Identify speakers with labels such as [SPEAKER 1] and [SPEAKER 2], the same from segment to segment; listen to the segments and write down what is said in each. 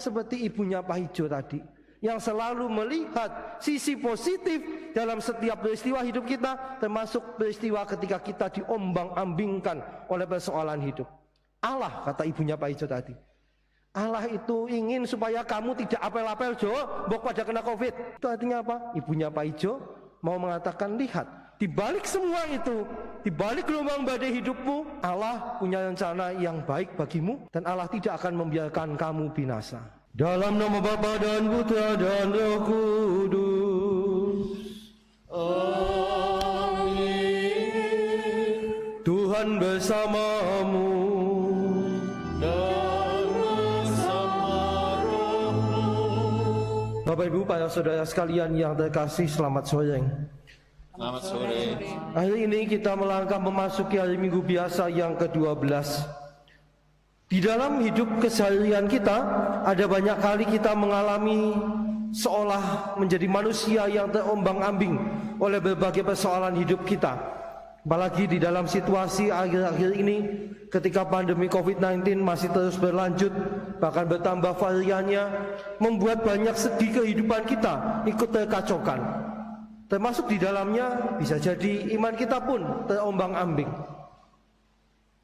[SPEAKER 1] seperti ibunya Pak Ijo tadi, yang selalu melihat sisi positif dalam setiap peristiwa hidup kita, termasuk peristiwa ketika kita diombang-ambingkan oleh persoalan hidup. Allah, kata ibunya Pak Ijo tadi, Allah itu ingin supaya kamu tidak apel-apel Jo, mbok pada kena COVID. Itu artinya apa? Ibunya Pak Ijo mau mengatakan, lihat, di balik semua itu, di balik gelombang badai hidupmu, Allah punya rencana yang baik bagimu, dan Allah tidak akan membiarkan kamu binasa. Dalam nama Bapa dan Putra dan Roh Kudus. Amin. Tuhan bersamamu dan bersama rohmu. Bapak Ibu, para saudara sekalian yang terkasih, selamat sore.
[SPEAKER 2] Selamat sore.
[SPEAKER 1] Hari ini kita melangkah memasuki hari Minggu biasa yang ke-12. Di dalam hidup keseharian kita, ada banyak kali kita mengalami seolah menjadi manusia yang terombang-ambing oleh berbagai persoalan hidup kita. Apalagi di dalam situasi akhir-akhir ini, ketika pandemi COVID-19 masih terus berlanjut, bahkan bertambah variannya, membuat banyak segi kehidupan kita ikut terkacaukan. Termasuk di dalamnya bisa jadi iman kita pun terombang-ambing.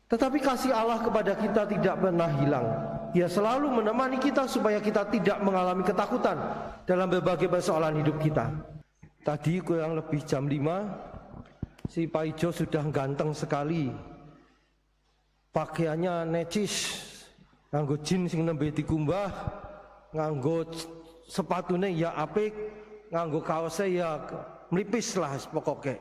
[SPEAKER 1] Tetapi kasih Allah kepada kita tidak pernah hilang. Dia selalu menemani kita supaya kita tidak mengalami ketakutan dalam berbagai persoalan hidup kita. Tadi kurang lebih jam 5, si Pak Ijo sudah ganteng sekali. Pakaiannya necis, nganggo jin sing nembe dikumbah, nganggo sepatune ya apik, nganggo kaosnya ya melipis lah pokoknya.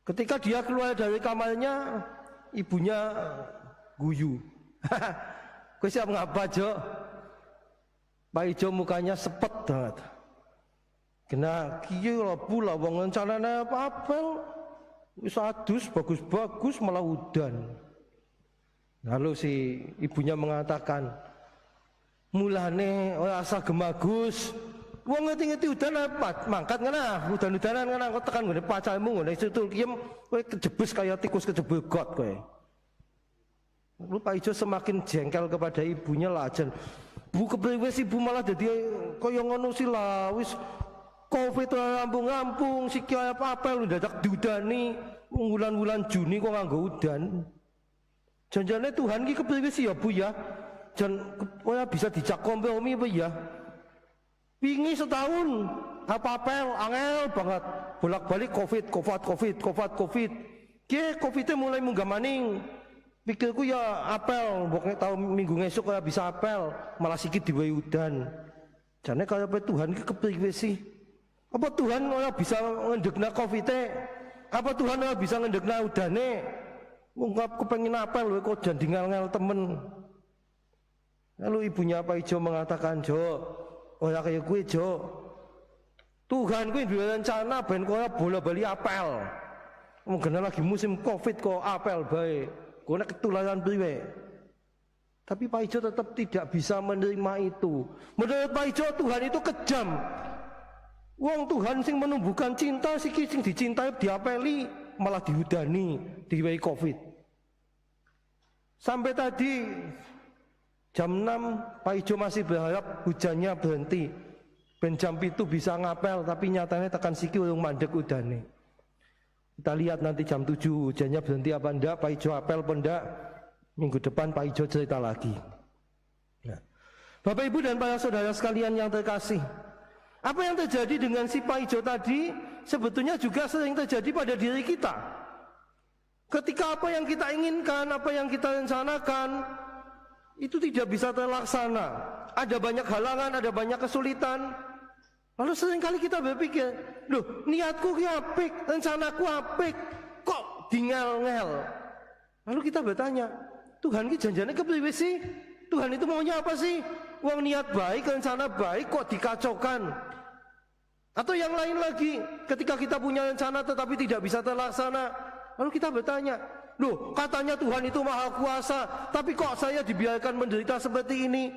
[SPEAKER 1] Ketika dia keluar dari kamarnya, ibunya guyu. Kau siap ngapa Jo? Pak Ijo mukanya sepet banget. Kena kieu lah pula wong rencanane apa-apa. Wis adus bagus-bagus malah udan. Lalu si ibunya mengatakan, mulane ora asa gemagus. Wong ngerti-ngerti udan apa? Mangkat ngana, udan-udanan ngana kok tekan ngene pacarmu ngene situl kiem kowe kejebus kaya tikus kejebul got kowe. Lalu Pak Ijo semakin jengkel kepada ibunya lajen. Bu kepriwe sih Bu malah dadi kaya ngono sih lah wis Covid rampung-rampung siki apa-apa lu dadak diudani wulan-wulan Juni kok nganggo udan. Janjane Tuhan ki kepriwe sih ya Bu ya? Jan kowe bisa dijak kompromi apa ya? Wingi setahun apa-apel angel banget bolak-balik covid. Ki Covid-nya mulai munggah maning. Pikirku ya apel, pokoknya tahu minggu ngesuk ora bisa apel, malah sikit diwehi udan. Jane kaya apa Tuhan ki kepriwe sih? Apa Tuhan ora bisa ngendekna Covid-e? Apa Tuhan ora bisa ngendekna udane? Wong kepengin apel kok jan ngel-ngel temen. Lalu ibunya Pak Ijo mengatakan, "Jo, ora kaya kowe Jo. Tuhan kuwi duwe rencana ben kowe bola-bali apel. Mungkin lagi musim Covid kok apel bae. Kowe nek ketularan priwe?" Tapi Pak Ijo tetap tidak bisa menerima itu. Menurut Pak Ijo Tuhan itu kejam. Wong Tuhan sing menumbuhkan cinta sing dicintai diapeli malah dihudani, diwehi Covid. Sampai tadi jam 6 Pak Ijo masih berharap hujannya berhenti. Ben jam itu bisa ngapel, tapi nyatanya tekan siki urung mandek udane. Kita lihat nanti jam 7 hujannya berhenti apa enggak, Pak Ijo apel apa enggak. Minggu depan Pak Ijo cerita lagi. Nah, Bapak Ibu dan para saudara sekalian yang terkasih, apa yang terjadi dengan si Pak Ijo tadi sebetulnya juga sering terjadi pada diri kita. Ketika apa yang kita inginkan, apa yang kita rencanakan itu tidak bisa terlaksana, ada banyak halangan, ada banyak kesulitan. Lalu seringkali kita berpikir, loh niatku ki apik, rencanaku apik, kok dingel-ngel. Lalu kita bertanya, Tuhan ki janjane kepriwe sih? Tuhan itu maunya apa sih? Wong niat baik, rencana baik kok dikacaukan. Atau yang lain lagi, ketika kita punya rencana tetapi tidak bisa terlaksana, lalu kita bertanya, loh katanya Tuhan itu maha kuasa, tapi kok saya dibiarkan menderita seperti ini?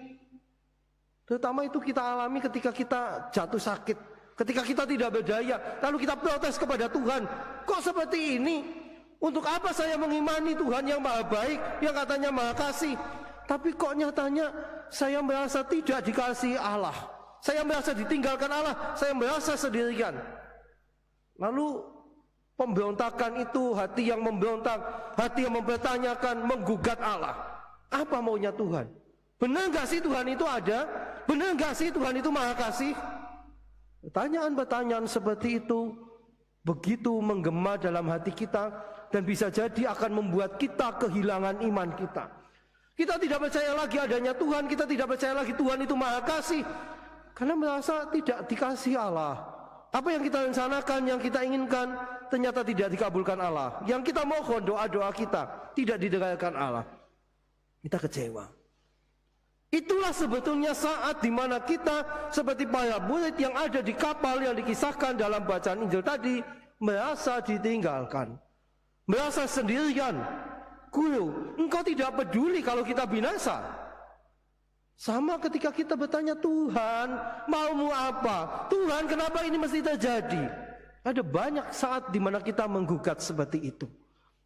[SPEAKER 1] Terutama itu kita alami ketika kita jatuh sakit, ketika kita tidak berdaya, lalu kita protes kepada Tuhan, kok seperti ini? Untuk apa saya mengimani Tuhan yang maha baik, yang katanya maha kasih? tapi kok nyatanya saya merasa tidak dikasihi Allah, saya merasa ditinggalkan Allah, saya merasa sendirian. Lalu pemberontakan itu, hati yang memberontak, hati yang mempertanyakan, menggugat Allah. Apa maunya Tuhan? Benar gak sih Tuhan itu ada? Benar gak sih Tuhan itu maha kasih? Pertanyaan-pertanyaan seperti itu begitu menggema dalam hati kita, dan bisa jadi akan membuat kita kehilangan iman kita. Kita tidak percaya lagi adanya Tuhan, kita tidak percaya lagi Tuhan itu maha kasih, karena merasa tidak dikasihi Allah. Apa yang kita rencanakan, yang kita inginkan, ternyata tidak dikabulkan Allah. Yang kita mohon, doa-doa kita tidak didengarkan Allah. Kita kecewa. Itulah sebetulnya saat dimana kita seperti para murid yang ada di kapal yang dikisahkan dalam bacaan Injil tadi, merasa ditinggalkan, merasa sendirian. Guru, engkau tidak peduli kalau kita binasa. Sama ketika kita bertanya, Tuhan, maumu apa? Tuhan, kenapa ini mesti terjadi? Ada banyak saat di mana kita menggugat seperti itu.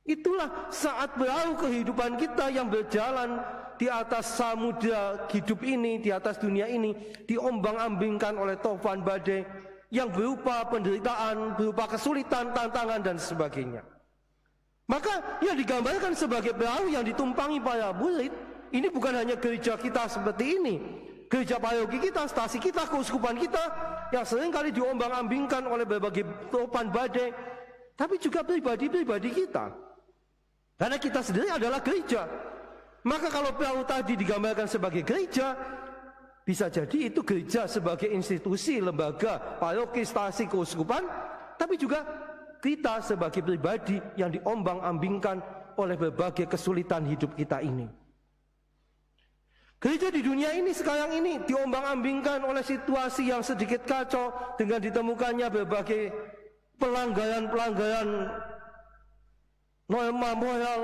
[SPEAKER 1] Itulah saat perahu kehidupan kita yang berjalan di atas samudra hidup ini, di atas dunia ini, diombang-ambingkan oleh topan badai yang berupa penderitaan, berupa kesulitan, tantangan, dan sebagainya. Maka yang digambarkan sebagai perahu yang ditumpangi para murid, ini bukan hanya gereja kita seperti ini, gereja paroki kita, stasi kita, keuskupan kita yang seringkali diombang-ambingkan oleh berbagai topan badai, tapi juga pribadi-pribadi kita. Karena kita sendiri adalah gereja. Maka kalau perahu tadi digambarkan sebagai gereja, bisa jadi itu gereja sebagai institusi, lembaga, paroki, stasi, keuskupan, tapi juga kita sebagai pribadi yang diombang-ambingkan oleh berbagai kesulitan hidup kita ini. Gereja di dunia ini sekarang ini diombang-ambingkan oleh situasi yang sedikit kacau dengan ditemukannya berbagai pelanggaran-pelanggaran norma moral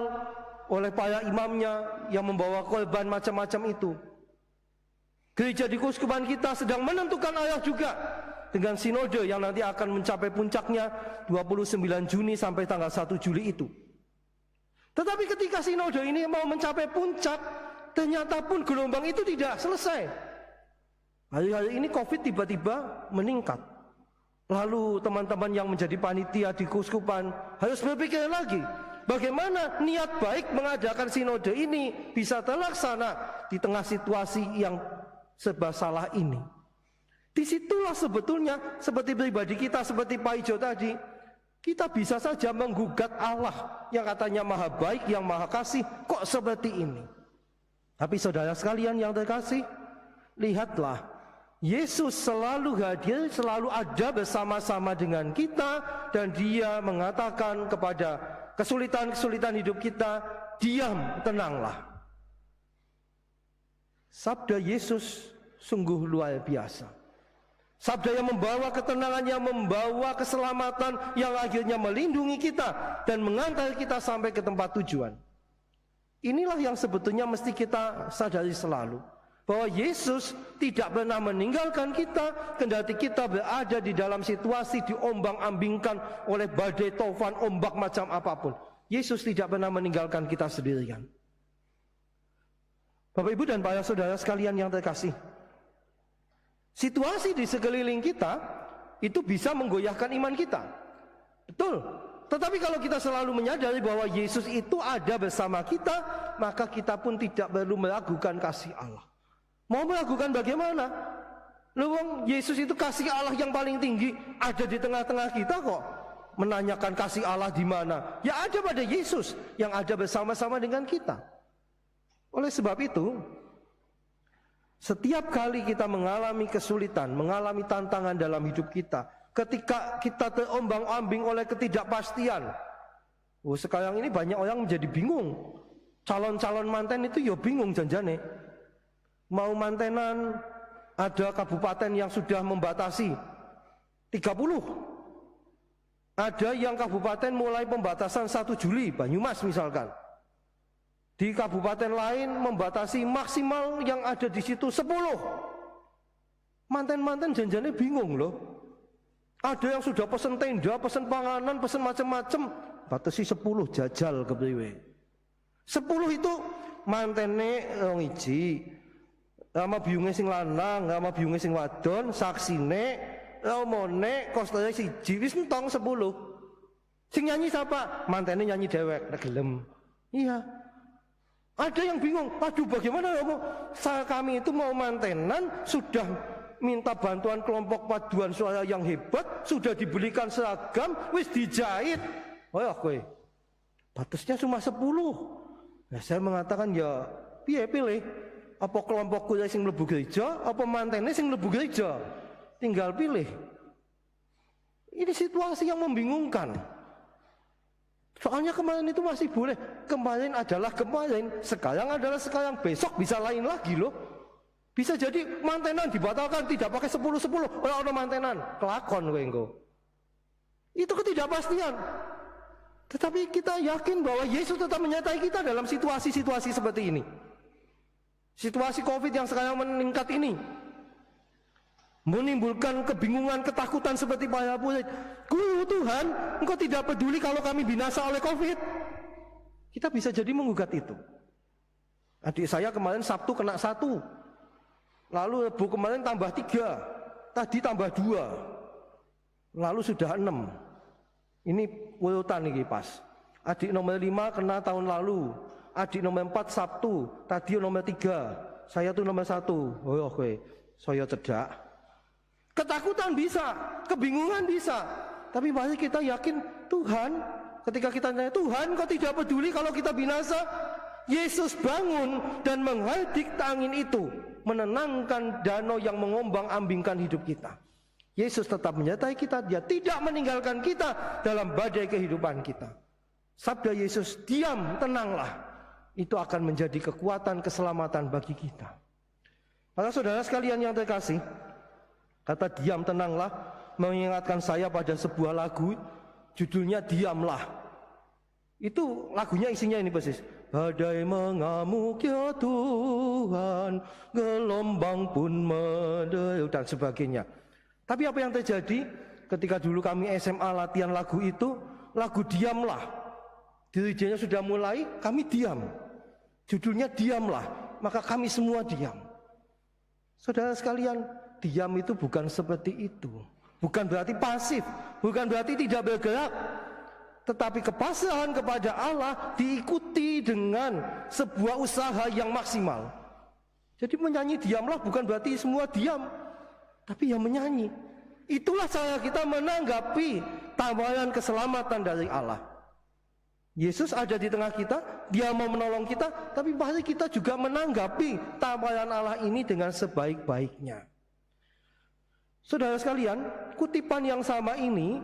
[SPEAKER 1] oleh para imamnya yang membawa korban macam-macam itu. Gereja di keuskupan kita sedang menentukan arah juga dengan sinode yang nanti akan mencapai puncaknya 29 Juni sampai tanggal 1 Juli itu. Tetapi ketika sinode ini mau mencapai puncak, ternyata pun gelombang itu tidak selesai. Hari-hari ini COVID tiba-tiba meningkat. Lalu teman-teman yang menjadi panitia di keuskupan harus berpikir lagi, bagaimana niat baik mengadakan sinode ini bisa terlaksana di tengah situasi yang serba salah ini. Disitulah sebetulnya seperti pribadi kita, seperti Pak Ijo tadi, kita bisa saja menggugat Allah yang katanya maha baik, yang maha kasih, kok seperti ini. Tapi saudara sekalian yang terkasih, lihatlah, Yesus selalu hadir, selalu ada bersama-sama dengan kita, dan Dia mengatakan kepada kesulitan-kesulitan hidup kita, diam, tenanglah. Sabda Yesus sungguh luar biasa. Sabda yang membawa ketenangan, yang membawa keselamatan, yang akhirnya melindungi kita dan mengantar kita sampai ke tempat tujuan. Inilah yang sebetulnya mesti kita sadari selalu, bahwa Yesus tidak pernah meninggalkan kita kendati kita berada di dalam situasi diombang-ambingkan oleh badai, taufan, ombak macam apapun. Yesus tidak pernah meninggalkan kita sendirian. Bapak Ibu dan para saudara sekalian yang terkasih, situasi di sekeliling kita itu bisa menggoyahkan iman kita. Betul. Tetapi kalau kita selalu menyadari bahwa Yesus itu ada bersama kita, maka kita pun tidak perlu meragukan kasih Allah. Mau meragukan bagaimana? Loh, Yesus itu kasih Allah yang paling tinggi, ada di tengah-tengah kita kok. Menanyakan kasih Allah di mana? Ya ada pada Yesus yang ada bersama-sama dengan kita. Oleh sebab itu, setiap kali kita mengalami kesulitan, mengalami tantangan dalam hidup kita, ketika kita terombang-ambing oleh ketidakpastian. Sekarang ini banyak orang menjadi bingung. Calon-calon manten itu ya bingung janjane. Mau mantenan, ada kabupaten yang sudah membatasi 30. Ada yang kabupaten mulai pembatasan 1 Juli, Banyumas misalkan. Di kabupaten lain membatasi maksimal yang ada di situ 10. Manten-manten janjane bingung loh. Ada yang sudah pesen tenda, pesen panganan, pesen macam-macam, batasi 10 jajal kepriwe. 10 itu mantene wong iji, sama biunge sing lanang, sama biunge sing wadon, saksine, omone, kostane siji, wis entong 10. Sing nyanyi siapa? Mantene nyanyi dewek, nek gelem. Iya. Ada yang bingung, waduh bagaimana ya kami itu mau mantenan, sudah minta bantuan kelompok paduan suara yang hebat, sudah dibelikan seragam, wis dijahit. Oh ya kowe, batasnya cuma 10. Nah, saya mengatakan ya piye pilih, apa kelompokku sing mlebu gereja, apa mantene sing mlebu gereja, tinggal pilih. Ini situasi yang membingungkan. Soalnya kemarin itu masih boleh, kemarin adalah kemarin, sekarang adalah sekarang, besok bisa lain lagi loh. Bisa jadi mantenan dibatalkan, tidak pakai 10-10, orang mantenan, kelakon kowe engko. Itu ketidakpastian. Tetapi kita yakin bahwa Yesus tetap menyertai kita dalam situasi-situasi seperti ini. Situasi COVID yang sekarang meningkat ini menimbulkan kebingungan, ketakutan seperti para murid. Guru Tuhan, Engkau tidak peduli kalau kami binasa oleh COVID. Kita bisa jadi menggugat itu. Adik saya kemarin Sabtu kena 1, lalu Rebu kemarin tambah 3, tadi tambah 2, lalu sudah 6. Ini urutan ini pas. Adik nomor 5 kena tahun lalu, adik nomor 4 Sabtu, tadi nomor 3, saya tuh nomor 1. Oh oke, saya cedak. Ketakutan bisa, kebingungan bisa, tapi pasti kita yakin Tuhan. Ketika kita tanya Tuhan, Kau tidak peduli kalau kita binasa. Yesus bangun dan menghardik angin itu, menenangkan danau yang mengombang-ambingkan hidup kita. Yesus tetap menyertai kita, Dia tidak meninggalkan kita dalam badai kehidupan kita. Sabda Yesus, diam, tenanglah, itu akan menjadi kekuatan keselamatan bagi kita. Para saudara sekalian yang terkasih, kata diam tenanglah mengingatkan saya pada sebuah lagu, judulnya Diamlah. Itu lagunya isinya ini persis. Badai mengamuk ya Tuhan, gelombang pun menderu dan sebagainya. Tapi apa yang terjadi ketika dulu kami SMA latihan lagu itu, lagu Diamlah. Dirigenya sudah mulai, kami diam. Judulnya Diamlah, maka kami semua diam. Saudara sekalian, diam itu bukan seperti itu. Bukan berarti pasif, bukan berarti tidak bergerak. Tetapi kepasrahan kepada Allah diikuti dengan sebuah usaha yang maksimal. Jadi menyanyi diamlah bukan berarti semua diam, tapi yang menyanyi. Itulah cara kita menanggapi tawaran keselamatan dari Allah. Yesus ada di tengah kita, Dia mau menolong kita, tapi pasti kita juga menanggapi tawaran Allah ini dengan sebaik-baiknya. Saudara sekalian, kutipan yang sama ini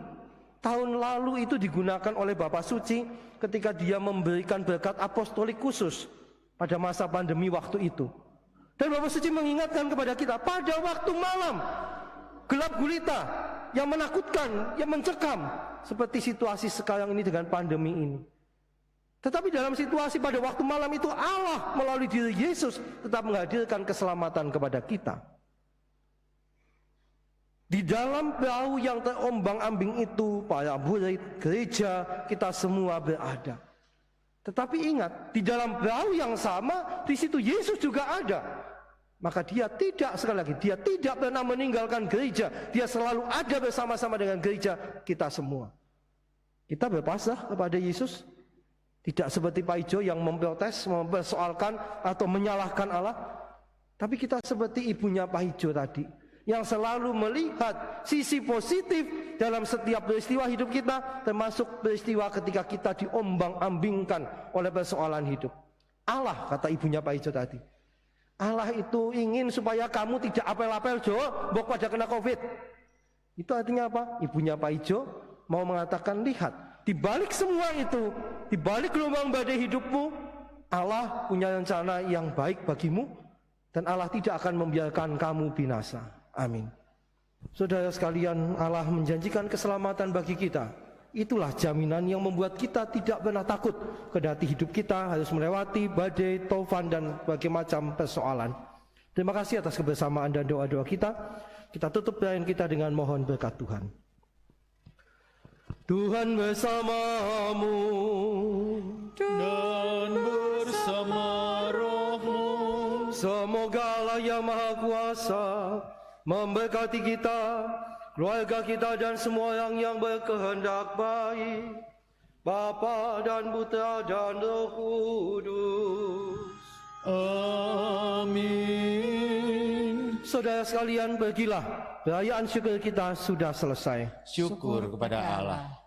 [SPEAKER 1] tahun lalu itu digunakan oleh Bapak Suci ketika dia memberikan berkat apostolik khusus pada masa pandemi waktu itu. Dan Bapak Suci mengingatkan kepada kita, pada waktu malam gelap gulita yang menakutkan, yang mencekam seperti situasi sekarang ini dengan pandemi ini. Tetapi dalam situasi pada waktu malam itu Allah melalui diri Yesus tetap menghadirkan keselamatan kepada kita. Di dalam perahu yang terombang-ambing itu, para murid, gereja, kita semua berada. Tetapi ingat, di dalam perahu yang sama, di situ Yesus juga ada. Maka Dia tidak, sekali lagi, Dia tidak pernah meninggalkan gereja. Dia selalu ada bersama-sama dengan gereja kita semua. Kita berpasrah kepada Yesus. Tidak seperti Pak Ijo yang memprotes, mempersoalkan atau menyalahkan Allah. Tapi kita seperti ibunya Pak Ijo tadi, yang selalu melihat sisi positif dalam setiap peristiwa hidup kita, termasuk peristiwa ketika kita diombang-ambingkan oleh persoalan hidup. Allah, kata ibunya Pak Ijo tadi, Allah itu ingin supaya kamu tidak apel-apel Jo, mbok pada kena COVID. Itu artinya apa? Ibunya Pak Ijo mau mengatakan, lihat, di balik semua itu, di balik gelombang badai hidupmu, Allah punya rencana yang baik bagimu, dan Allah tidak akan membiarkan kamu binasa. Amin. Saudara sekalian, Allah menjanjikan keselamatan bagi kita. Itulah jaminan yang membuat kita tidak pernah takut kendati hidup kita harus melewati badai, taufan, dan berbagai macam persoalan. Terima kasih atas kebersamaan dan doa-doa kita. Kita tutup perayaan kita dengan mohon berkat Tuhan. Tuhan bersamamu
[SPEAKER 2] dan bersama
[SPEAKER 1] Semoga Allah yang Maha Kuasa memberkati kita, keluarga kita dan semua orang yang berkehendak baik, Bapa dan Putra dan Roh Kudus.
[SPEAKER 3] Amin.
[SPEAKER 1] Saudara sekalian, pergilah. Perayaan syukur kita sudah selesai.
[SPEAKER 3] Syukur kepada Allah.